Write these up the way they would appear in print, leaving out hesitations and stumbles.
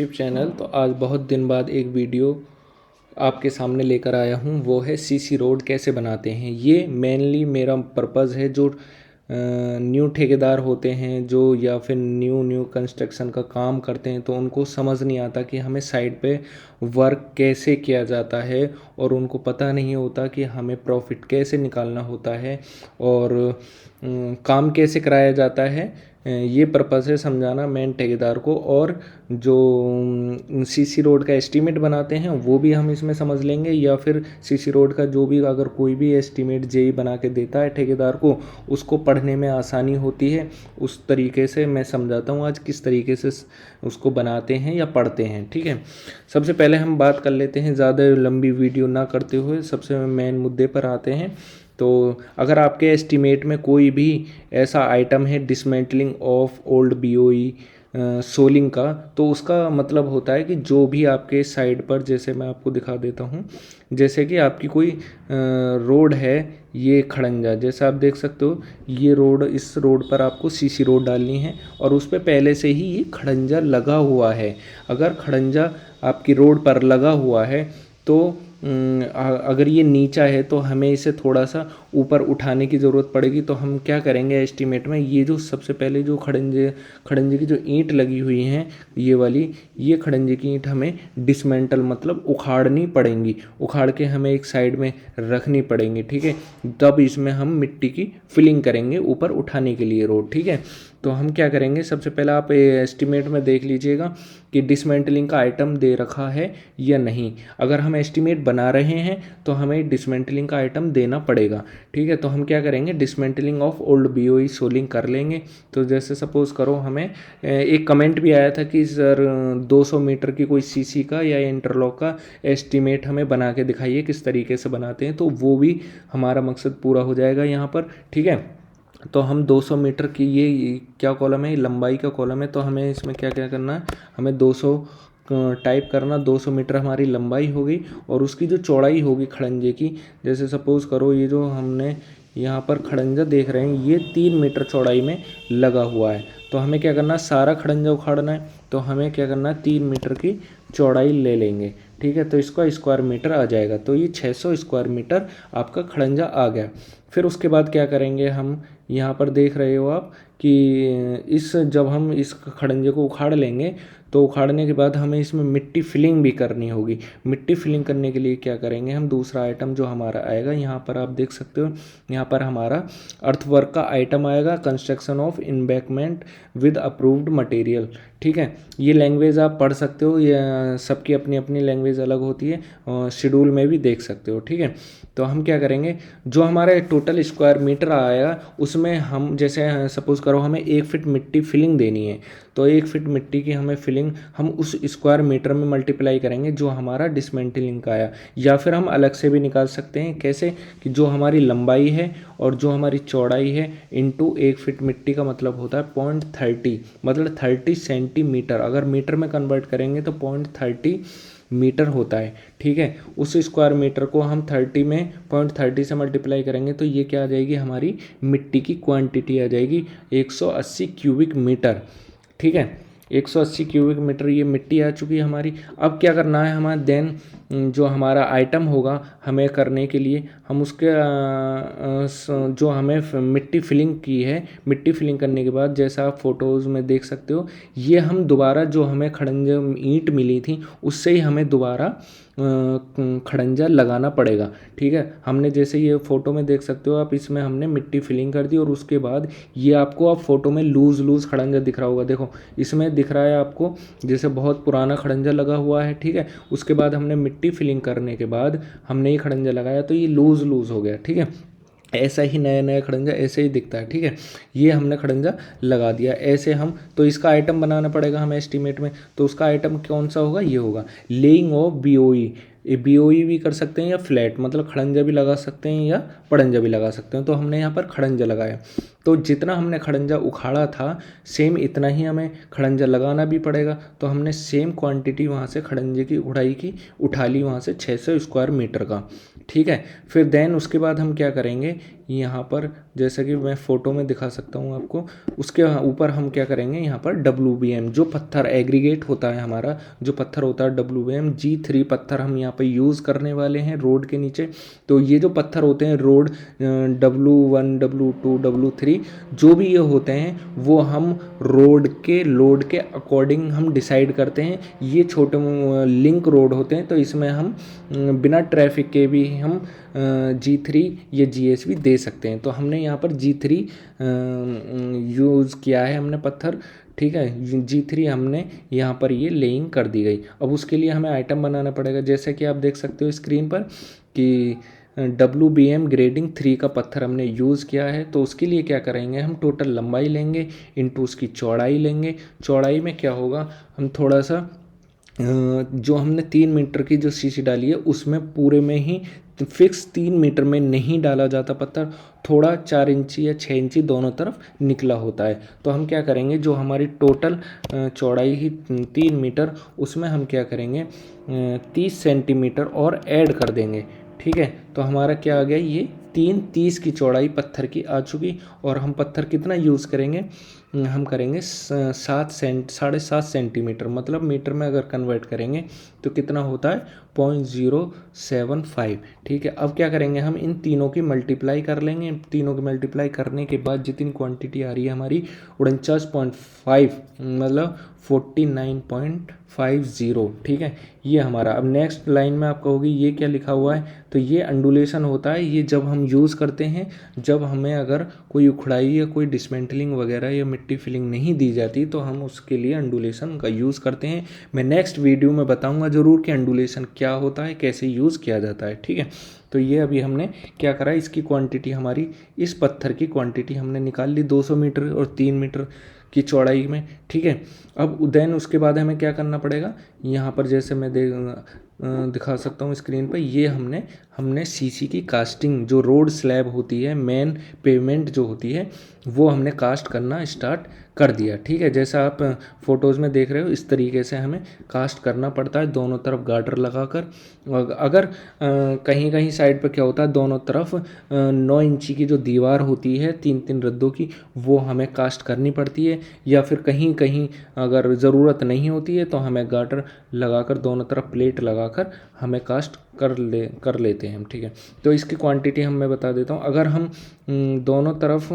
YouTube channel. तो आज बहुत दिन बाद एक वीडियो आपके सामने लेकर आया हूँ, वो है सीसी रोड कैसे बनाते हैं। ये मेनली मेरा पर्पज़ है जो न्यू ठेकेदार होते हैं जो या फिर न्यू कंस्ट्रक्शन का काम करते हैं, तो उनको समझ नहीं आता कि हमें साइड पे वर्क कैसे किया जाता है और उनको पता नहीं होता कि हमें प्रॉफिट कैसे निकालना होता है और काम कैसे कराया जाता है। ये पर्पज़ है समझाना मेन ठेकेदार को। और जो सीसी रोड का एस्टीमेट बनाते हैं वो भी हम इसमें समझ लेंगे, या फिर सीसी रोड का जो भी अगर कोई भी एस्टीमेट जेई बना के देता है ठेकेदार को, उसको पढ़ने में आसानी होती है। उस तरीके से मैं समझाता हूँ आज किस तरीके से उसको बनाते हैं या पढ़ते हैं। ठीक है, सबसे पहले हम बात कर लेते हैं, ज़्यादा लंबी वीडियो ना करते हुए सबसे मेन मुद्दे पर आते हैं। तो अगर आपके एस्टीमेट में कोई भी ऐसा आइटम है dismantling of old BOE soling का, तो उसका मतलब होता है कि जो भी आपके साइड पर, जैसे मैं आपको दिखा देता हूँ, जैसे कि आपकी कोई रोड है, ये खड़ंजा जैसा आप देख सकते हो, ये रोड, इस रोड पर आपको सीसी रोड डालनी है और उस पर पहले से ही ये खड़ंजा लगा हुआ है। अगर खड़ंजा आपकी रोड पर लगा हुआ है तो अगर ये नीचा है तो हमें इसे थोड़ा सा ऊपर उठाने की ज़रूरत पड़ेगी। तो हम क्या करेंगे एस्टीमेट में, ये जो सबसे पहले जो खड़ंजे की जो ईंट लगी हुई हैं, ये वाली, ये खड़ंजे की ईंट हमें डिसमेंटल मतलब उखाड़नी पड़ेंगी, उखाड़ के हमें एक साइड में रखनी पड़ेंगी। ठीक है, तब इसमें हम मिट्टी की फिलिंग करेंगे ऊपर उठाने के लिए रोड। ठीक है, तो हम क्या करेंगे, सबसे पहले आप एस्टीमेट में देख लीजिएगा कि डिसमेंटलिंग का आइटम दे रखा है या नहीं। अगर हम एस्टीमेट बना रहे हैं तो हमें डिसमेंटलिंग का आइटम देना पड़ेगा। ठीक है, तो हम क्या करेंगे, dismantling of old BOE soling कर लेंगे। तो जैसे सपोज़ करो, हमें एक कमेंट भी आया था कि सर 200 मीटर की कोई सीसी का या इंटरलॉक का एस्टीमेट हमें बना के दिखाइए किस तरीके से बनाते हैं, तो वो भी हमारा मकसद पूरा हो जाएगा यहाँ पर। ठीक है, तो हम 200 मीटर की, ये क्या कॉलम है, लंबाई का कॉलम है, तो हमें इसमें क्या क्या करना है, हमें 200 टाइप करना। 200 मीटर हमारी लंबाई होगी और उसकी जो चौड़ाई होगी खड़ंजे की, जैसे सपोज़ करो ये जो हमने यहाँ पर खड़ंजा देख रहे हैं, ये 3 मीटर चौड़ाई में लगा हुआ है। तो हमें क्या करना है, सारा खड़ंजा उखाड़ना है, तो हमें क्या करना है, 3 मीटर की चौड़ाई ले लेंगे। ठीक है, तो इसका स्क्वायर मीटर आ जाएगा, तो ये 600 स्क्वायर मीटर आपका खड़ंजा आ गया। फिर उसके बाद क्या करेंगे, हम यहाँ पर देख रहे हो आप कि जब हम इस खड़ंजे को उखाड़ लेंगे, तो उखाड़ने के बाद हमें इसमें मिट्टी फिलिंग भी करनी होगी। मिट्टी फिलिंग करने के लिए क्या करेंगे, हम दूसरा आइटम जो हमारा आएगा, यहाँ पर आप देख सकते हो, यहाँ पर हमारा अर्थवर्क का आइटम आएगा, construction of embankment with approved material. ठीक है, ये लैंग्वेज आप पढ़ सकते हो, ये सबकी अपनी अपनी लैंग्वेज अलग होती है, शेड्यूल में भी देख सकते हो। ठीक है, तो हम क्या करेंगे, जो हमारा टोटल स्क्वायर मीटर आएगा उसमें हम, जैसे सपोज़ करो हमें 1 फीट मिट्टी फिलिंग देनी है, तो 1 फीट मिट्टी की हमें फिलिंग हम उस स्क्वायर मीटर में मल्टीप्लाई करेंगे जो हमारा डिसमेंटलिंग का आया। या फिर हम अलग से भी निकाल सकते हैं, कैसे कि जो हमारी लंबाई है और जो हमारी चौड़ाई है इंटू 1 फीट मिट्टी का मतलब होता है 0.30, मतलब 30 सेंटीमीटर। अगर मीटर में कन्वर्ट करेंगे तो 0.30 मीटर होता है। ठीक है, उस स्क्वायर मीटर को हम 30 में 0.30 से मल्टीप्लाई करेंगे तो ये क्या आ जाएगी, हमारी मिट्टी की क्वांटिटी आ जाएगी 180 क्यूबिक मीटर। ठीक है, 180 क्यूबिक मीटर ये मिट्टी आ चुकी है हमारी। अब क्या करना है हमारा, देन जो हमारा आइटम होगा हमें करने के लिए, हम उसके जो हमें मिट्टी फिलिंग की है, मिट्टी फिलिंग करने के बाद जैसा आप फोटोज़ में देख सकते हो, ये हम दोबारा जो हमें खड़ंजे ईंट मिली थी उससे ही हमें दोबारा खड़ंजा लगाना पड़ेगा। ठीक है, हमने जैसे ये फ़ोटो में देख सकते हो आप, इसमें हमने मिट्टी फिलिंग कर दी और उसके बाद ये आपको अब फ़ोटो में लूज़ खड़ंजा दिख रहा होगा। देखो इसमें दिख रहा है आपको जैसे बहुत पुराना खड़ंजा लगा हुआ है। ठीक है, उसके बाद हमने मिट्टी फिलिंग करने के बाद हमने ये खड़ंजा लगाया तो ये लूज़ हो गया। ठीक है, ऐसा ही नया नया खड़ंजा ऐसे ही दिखता है। ठीक है, ये हमने खड़ंजा लगा दिया ऐसे हम, तो इसका आइटम बनाना पड़ेगा हमें एस्टीमेट में। तो उसका आइटम कौन सा होगा, ये होगा लेइंग ऑफ बीओई। ये बीओई भी कर सकते हैं या फ्लैट, मतलब खड़ंजा भी लगा सकते हैं या पड़ंजा भी लगा सकते हैं। तो हमने यहाँ पर खड़ंजा लगाया। तो जितना हमने खड़ंजा उखाड़ा था सेम इतना ही हमें खड़ंजा लगाना भी पड़ेगा। तो हमने सेम क्वांटिटी वहाँ से खड़ंजे की उड़ाई की उठा ली वहाँ से 600 स्क्वायर मीटर का, ठीक है। फिर देन उसके बाद हम क्या करेंगे, यहाँ पर जैसे कि मैं फ़ोटो में दिखा सकता हूँ आपको, उसके ऊपर हम क्या करेंगे, यहाँ पर WBM जो पत्थर एग्रीगेट होता है हमारा, जो पत्थर होता है WBM G3 पत्थर हम यहाँ पर यूज़ करने वाले हैं रोड के नीचे। तो ये जो पत्थर होते हैं रोड W1 W2 W3 जो भी ये होते हैं वो हम रोड के लोड के अकॉर्डिंग हम डिसाइड करते हैं। ये छोटे लिंक रोड होते हैं तो इसमें हम बिना ट्रैफिक के भी हम G3 या GSB दे सकते हैं। तो हमने यहाँ पर G3 यूज़ किया है हमने पत्थर, ठीक है। G3 हमने यहाँ पर ये लेइंग कर दी गई। अब उसके लिए हमें आइटम बनाना पड़ेगा, जैसे कि आप देख सकते हो स्क्रीन पर कि WBM ग्रेडिंग 3 का पत्थर हमने यूज़ किया है। तो उसके लिए क्या करेंगे, हम टोटल लंबाई लेंगे इंटू उसकी चौड़ाई लेंगे। चौड़ाई में क्या होगा, हम थोड़ा सा जो हमने 3 मीटर की जो सीसी डाली है उसमें पूरे में ही फिक्स 3 मीटर में नहीं डाला जाता पत्थर, थोड़ा 4 इंची या 6 इंची दोनों तरफ निकला होता है। तो हम क्या करेंगे, जो हमारी टोटल चौड़ाई ही 3 मीटर उसमें हम क्या करेंगे 30 सेंटीमीटर और ऐड कर देंगे, ठीक है। तो हमारा क्या आ गया, ये 30 की चौड़ाई पत्थर की आ चुकी। और हम पत्थर कितना यूज़ करेंगे, हम करेंगे 7.5 सेंटीमीटर, मतलब मीटर में अगर कन्वर्ट करेंगे तो कितना होता है 0.075, ठीक है। अब क्या करेंगे, हम इन तीनों की मल्टीप्लाई कर लेंगे। तीनों की मल्टीप्लाई करने के बाद जितनी क्वांटिटी आ रही है हमारी 49.5 मतलब 49.50, ठीक है। ये हमारा, अब नेक्स्ट लाइन में आप कहोगे ये क्या लिखा हुआ है, तो ये अंडुलेशन होता है। ये जब हम यूज़ करते हैं, जब हमें अगर कोई उखड़ाई या कोई डिसमेंटलिंग वगैरह या मिट्टी फिलिंग नहीं दी जाती तो हम उसके लिए अंडुलेशन का यूज़ करते हैं। मैं नेक्स्ट वीडियो में बताऊंगा ज़रूर कि अंडुलेशन क्या होता है, कैसे यूज़ किया जाता है, ठीक है। तो ये अभी हमने क्या करा, इसकी क्वांटिटी हमारी, इस पत्थर की क्वांटिटी हमने निकाल ली 200 मीटर और 3 मीटर की चौड़ाई में, ठीक है। अब देन उसके बाद हमें क्या करना पड़ेगा, यहाँ पर जैसे मैं दिखा सकता हूँ स्क्रीन पर, ये हमने सीसी की कास्टिंग, जो रोड स्लैब होती है, मेन पेमेंट जो होती है, वो हमने कास्ट करना स्टार्ट कर दिया, ठीक है। जैसा आप फोटोज़ में देख रहे हो इस तरीके से हमें कास्ट करना पड़ता है, दोनों तरफ गार्डर लगाकर। अगर कहीं कहीं साइड पर क्या होता है, दोनों तरफ 9 इंची की जो दीवार होती है 3-3 रद्दों की, वो हमें कास्ट करनी पड़ती है। या फिर कहीं कहीं अगर ज़रूरत नहीं होती है तो हमें गार्डर लगाकर दोनों तरफ प्लेट लगाकर हमें कास्ट कर लेते हैं हम, ठीक है। तो इसकी क्वांटिटी मैं बता देता हूँ। अगर हम दोनों तरफ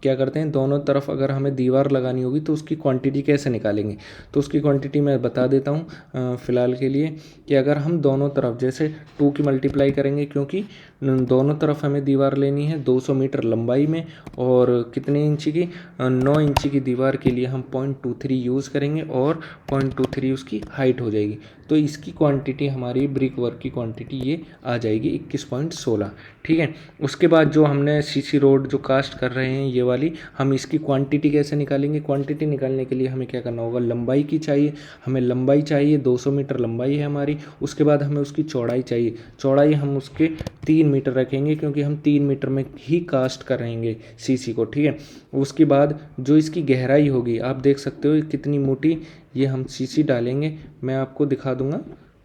क्या करते हैं, दोनों तरफ अगर हमें दीवार लगानी होगी तो उसकी क्वांटिटी कैसे निकालेंगे, तो उसकी क्वांटिटी मैं बता देता हूँ फ़िलहाल के लिए, कि अगर हम दोनों तरफ जैसे 2 की मल्टीप्लाई करेंगे, क्योंकि दोनों तरफ हमें दीवार लेनी है 200 मीटर लंबाई में, और कितने इंची की, 9 इंची की दीवार के लिए हम 0.23 यूज़ करेंगे और 0.23 उसकी हाइट हो जाएगी। तो इसकी क्वांटिटी हमारी ब्रिक वर्क की क्वांटिटी ये आ जाएगी 21.16, ठीक है। उसके बाद जो हमने सीसी रोड जो कास्ट कर रहे हैं ये वाली, हम इसकी क्वांटिटी कैसे निकालेंगे, क्वांटिटी निकालने के लिए हमें क्या करना होगा, लंबाई की चाहिए, हमें लंबाई चाहिए 200 मीटर लंबाई है हमारी। उसके बाद हमें उसकी चौड़ाई चाहिए, चौड़ाई हम उसके 3 मीटर रखेंगे क्योंकि हम 3 मीटर में ही कास्ट करेंगे सीसी को, ठीक है। उसके बाद जो इसकी गहराई होगी, आप देख सकते हो कितनी मोटी ये हम सीसी डालेंगे, मैं आपको दिखा दूंगा,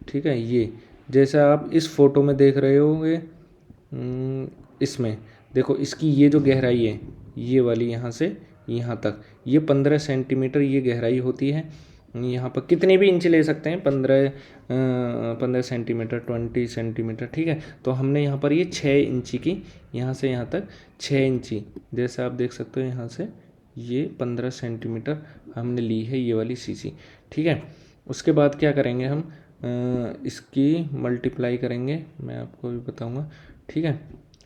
ठीक है। ये जैसा आप इस फोटो में देख रहे होंगे, इसमें देखो इसकी ये जो गहराई है ये वाली, यहाँ से यहाँ तक ये 15 सेंटीमीटर ये गहराई होती है। यहाँ पर कितने भी इंच ले सकते हैं, 15 सेंटीमीटर, 20 सेंटीमीटर, ठीक है। तो हमने यहाँ पर ये 6 इंची की, यहाँ से यहाँ तक 6 इंची, जैसे आप देख सकते हो यहाँ से ये 15 सेंटीमीटर हमने ली है ये वाली सीसी, ठीक है। उसके बाद क्या करेंगे, हम इसकी मल्टीप्लाई करेंगे, मैं आपको भी बताऊंगा, ठीक है।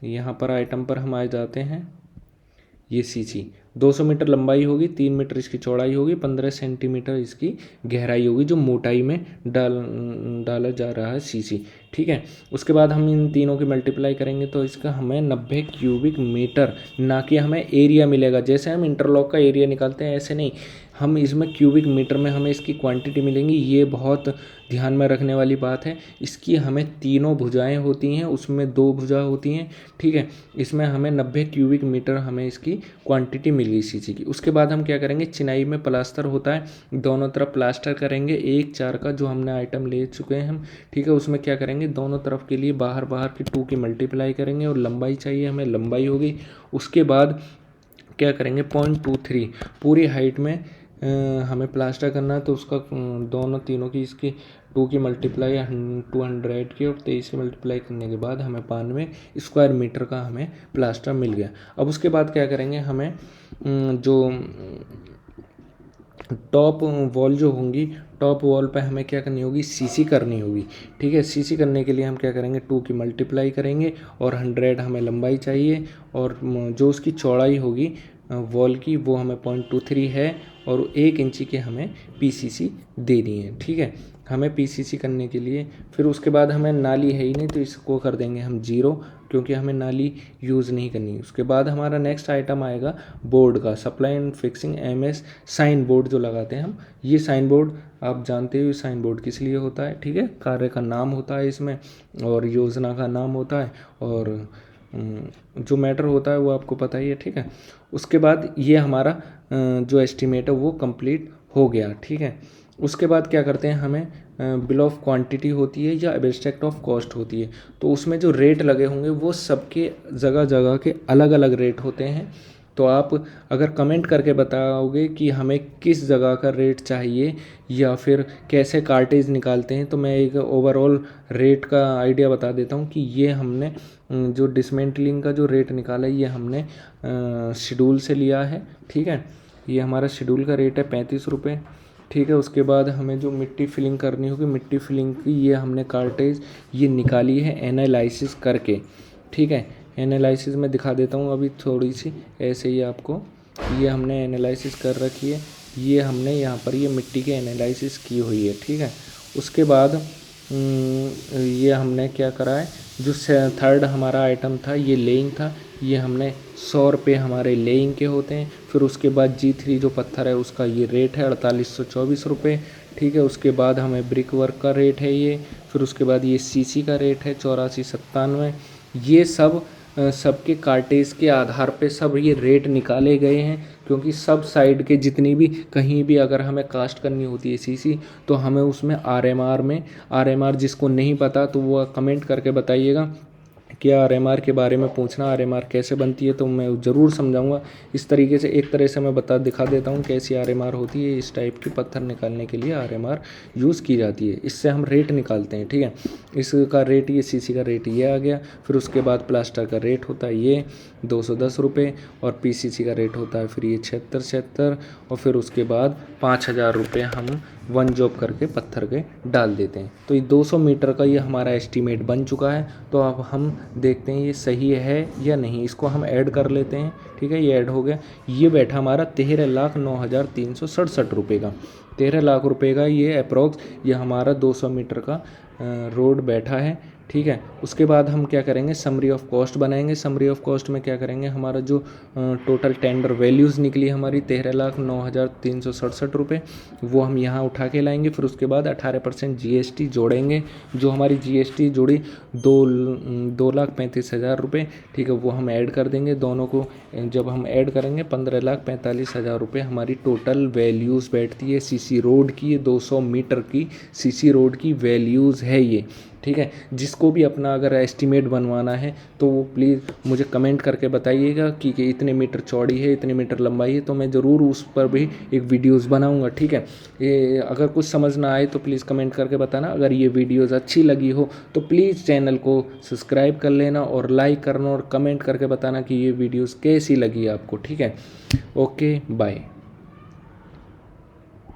यहाँ पर आइटम पर हम आ जाते हैं, ये सीसी 200 मीटर लंबाई होगी, 3 मीटर इसकी चौड़ाई होगी, 15 सेंटीमीटर इसकी गहराई होगी, जो मोटाई में डाला जा रहा है सीसी, ठीक है। उसके बाद हम इन तीनों की मल्टीप्लाई करेंगे तो इसका हमें 90 क्यूबिक मीटर, ना कि हमें एरिया मिलेगा। जैसे हम इंटरलॉक का एरिया निकालते हैं ऐसे नहीं, हम इसमें क्यूबिक मीटर में हमें इसकी क्वांटिटी मिलेंगी। ये बहुत ध्यान में रखने वाली बात है। इसकी हमें तीनों भुजाएं होती हैं, उसमें 2 भुजा होती हैं, ठीक है। इसमें हमें 90 क्यूबिक मीटर हमें इसकी क्वांटिटी मिली सीसी की। उसके बाद हम क्या करेंगे, चिनाई में प्लास्टर होता है, दोनों तरफ प्लास्टर करेंगे 1/4 का जो हमने आइटम ले चुके हैं हम, ठीक है। उसमें क्या करेंगे, दोनों तरफ के लिए बाहर बाहर की 2 की मल्टीप्लाई करेंगे और लंबाई चाहिए हमें, लंबाई होगी। उसके बाद क्या करेंगे, 0.23 पूरी हाइट में हमें प्लास्टर करना है, तो उसका दोनों तीनों की इसकी 2 की मल्टीप्लाई 200 की और 23 की मल्टीप्लाई करने के बाद हमें 92 स्क्वायर मीटर का हमें प्लास्टर मिल गया। अब उसके बाद क्या करेंगे, हमें जो टॉप वॉल जो होंगी, टॉप वॉल पे हमें क्या करनी होगी, सीसी करनी होगी, ठीक है। सीसी करने के लिए हम क्या करेंगे, 2 की मल्टीप्लाई करेंगे और 100 हमें लंबाई चाहिए और जो उसकी चौड़ाई होगी वॉल की वो हमें 0.23 है और 1 इंची के हमें पीसीसी देनी है, ठीक है। हमें पीसीसी करने के लिए फिर उसके बाद हमें नाली है ही नहीं तो इसको कर देंगे हम 0, क्योंकि हमें नाली यूज़ नहीं करनी। उसके बाद हमारा नेक्स्ट आइटम आएगा बोर्ड का, supply and fixing MS sign board जो लगाते हैं हम। ये साइन बोर्ड आप जानते हो, साइन बोर्ड किस लिए होता है, ठीक है। कार्य का नाम होता है इसमें और योजना का नाम होता है और जो मैटर होता है वो आपको पता ही है, ठीक है। उसके बाद ये हमारा जो एस्टीमेट है वो कंप्लीट हो गया, ठीक है। उसके बाद क्या करते हैं, हमें बिल ऑफ क्वांटिटी होती है या एब्स्ट्रैक्ट ऑफ कॉस्ट होती है, तो उसमें जो रेट लगे होंगे वो सबके जगह जगह के अलग अलग रेट होते हैं। तो आप अगर कमेंट करके बताओगे कि हमें किस जगह का रेट चाहिए या फिर कैसे कार्टेज निकालते हैं, तो मैं एक ओवरऑल रेट का आइडिया बता देता हूँ कि ये हमने जो डिसमेंटलिंग का जो रेट निकाला है ये हमने शेड्यूल से लिया है, ठीक है। ये हमारा शेड्यूल का रेट है 35 रुपये, ठीक है। उसके बाद हमें जो मिट्टी फिलिंग करनी होगी, मिट्टी फिलिंग की ये हमने कार्टेज ये निकाली है एनालिसिस करके, ठीक है। एनालिसिस में दिखा देता हूँ अभी थोड़ी सी ऐसे ही आपको, ये हमने एनालिसिस कर रखी है, ये हमने यहाँ पर ये मिट्टी की एनालिसिस की हुई है, ठीक है। उसके बाद ये हमने क्या करा है, जो थर्ड हमारा आइटम था ये लेइंग था, ये हमने 100 रुपये हमारे लेइंग के होते हैं। फिर उसके बाद G3 जो पत्थर है उसका ये रेट है 4824 रुपये, ठीक है। उसके बाद हमें ब्रिक वर्क का रेट है ये, फिर उसके बाद ये सीसी का रेट है 8497। ये सब सबके कार्टेज के आधार पे सब ये रेट निकाले गए हैं, क्योंकि सब साइड के जितनी भी कहीं भी अगर हमें कास्ट करनी होती है सीसी, तो हमें उसमें आरएमआर जिसको नहीं पता तो वो कमेंट करके बताइएगा कि आरएमआर के बारे में पूछना, आरएमआर कैसे बनती है, तो मैं ज़रूर समझाऊंगा। इस तरीके से एक तरह से मैं दिखा देता हूँ कैसी आरएमआर होती है। इस टाइप की पत्थर निकालने के लिए आरएमआर यूज़ की जाती है, इससे हम रेट निकालते हैं, ठीक है। इसका रेट ये सीसी का रेट ये आ गया। फिर उसके बाद प्लास्टर का रेट होता है ये 210 रुपये और पीसीसी का रेट होता है फिर ये 76 और फिर उसके बाद 5000 रुपये हम वन जॉब करके पत्थर के डाल देते हैं। तो ये 200 मीटर का ये हमारा एस्टीमेट बन चुका है। तो अब हम देखते हैं ये सही है या नहीं, इसको हम ऐड कर लेते हैं, ठीक है। ये ऐड हो गया, ये बैठा हमारा 13,09,367 रुपये का, 13 लाख रुपये का ये अप्रॉक्स ये हमारा 200 मीटर का रोड बैठा है, ठीक है। उसके बाद हम क्या करेंगे, समरी ऑफ कॉस्ट बनाएंगे। समरी ऑफ कॉस्ट में क्या करेंगे, हमारा जो टोटल टेंडर वैल्यूज़ निकली हमारी 13,09,367 रुपये, वो हम यहाँ उठा के लाएंगे। फिर उसके बाद 18% GST जोड़ेंगे, जो हमारी GST जुड़ी 2,35,000 रुपये, ठीक है, वो हम ऐड कर देंगे। दोनों को जब हम ऐड करेंगे 15,45,000 रुपये हमारी टोटल वैल्यूज़ बैठती है सीसी रोड की। ये 200 मीटर की सीसी रोड की वैल्यूज़ है ये, ठीक है। जिसको भी अपना अगर एस्टीमेट बनवाना है तो वो प्लीज़ मुझे कमेंट करके बताइएगा कि इतने मीटर चौड़ी है, इतने मीटर लंबाई है, तो मैं ज़रूर उस पर भी एक वीडियोस बनाऊंगा, ठीक है। ये अगर कुछ समझ ना आए तो प्लीज़ कमेंट करके बताना। अगर ये वीडियोस अच्छी लगी हो तो प्लीज़ चैनल को सब्सक्राइब कर लेना और लाइक करना और कमेंट करके बताना कि ये वीडियोज़ कैसी लगी आपको, ठीक है। Okay, bye.